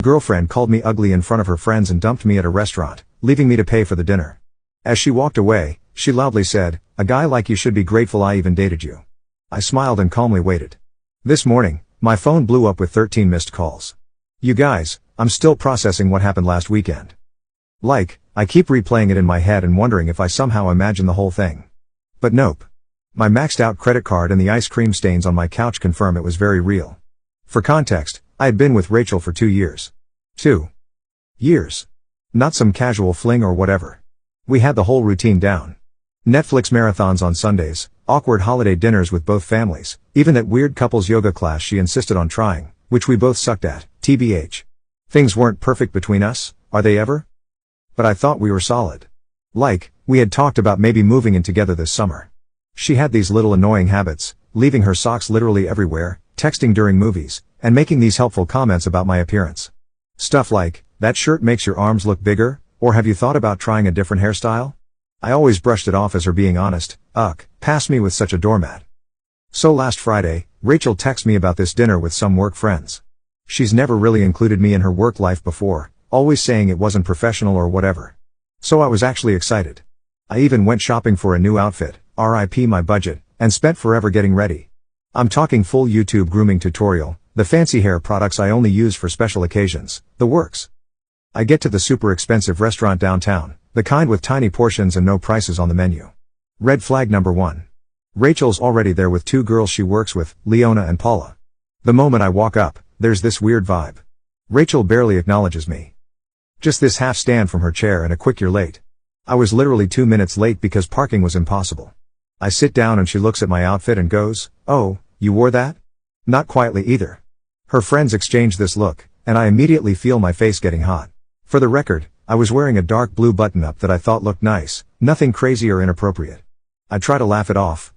Girlfriend called me ugly in front of her friends and dumped me at a restaurant, leaving me to pay for the dinner. As she walked away, she loudly said, "A guy like you should be grateful I even dated you." I smiled and calmly waited. This morning, my phone blew up with 13 missed calls. You guys, I'm still processing what happened last weekend. I keep replaying it in my head and wondering if I somehow imagined the whole thing. But nope. My maxed out credit card and the ice cream stains on my couch confirm it was very real. For context, I had been with Rachel for 2 years. 2 years. Not some casual fling or whatever. We had the whole routine down. Netflix marathons on Sundays, awkward holiday dinners with both families, even that weird couples yoga class she insisted on trying, which we both sucked at, TBH. Things weren't perfect between us, are they ever? But I thought we were solid. We had talked about maybe moving in together this summer. She had these little annoying habits, leaving her socks literally everywhere, texting during movies, and making these helpful comments about my appearance. Stuff like, "That shirt makes your arms look bigger," or "Have you thought about trying a different hairstyle?" I always brushed it off as her being honest. Pass me with such a doormat. So last Friday, Rachel texted me about this dinner with some work friends. She's never really included me in her work life before, always saying it wasn't professional or whatever. So I was actually excited. I even went shopping for a new outfit, RIP my budget, and spent forever getting ready. I'm talking full YouTube grooming tutorial, the fancy hair products I only use for special occasions, the works. I get to the super expensive restaurant downtown, the kind with tiny portions and no prices on the menu. Red flag number 1. Rachel's already there with 2 girls she works with, Leona and Paula. The moment I walk up, there's this weird vibe. Rachel barely acknowledges me. Just this half stand from her chair and a quick "You're late." I was literally 2 minutes late because parking was impossible. I sit down and she looks at my outfit and goes, "Oh, you wore that?" Not quietly either. Her friends exchange this look, and I immediately feel my face getting hot. For the record, I was wearing a dark blue button-up that I thought looked nice, nothing crazy or inappropriate. I try to laugh it off,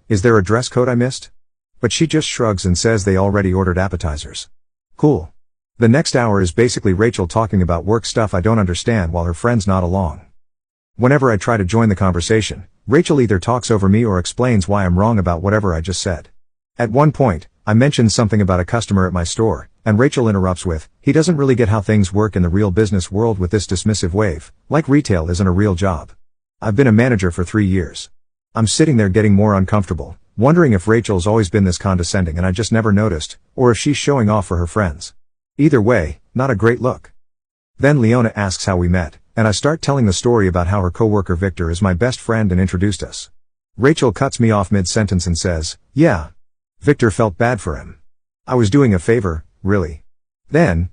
is there a dress code I missed? But she just shrugs and says they already ordered appetizers. Cool. The next hour is basically Rachel talking about work stuff I don't understand while her friends nod along. Whenever I try to join the conversation, Rachel either talks over me or explains why I'm wrong about whatever I just said. At one point, I mentioned something about a customer at my store, and Rachel interrupts with, "He doesn't really get how things work in the real business world," with this dismissive wave, like retail isn't a real job. I've been a manager for 3 years. I'm sitting there getting more uncomfortable, wondering if Rachel's always been this condescending and I just never noticed, or if she's showing off for her friends. Either way, not a great look. Then Leona asks how we met, and I start telling the story about how her coworker Victor is my best friend and introduced us. Rachel cuts me off mid-sentence and says, "Yeah. Victor felt bad for him. I was doing a favor, really." Then,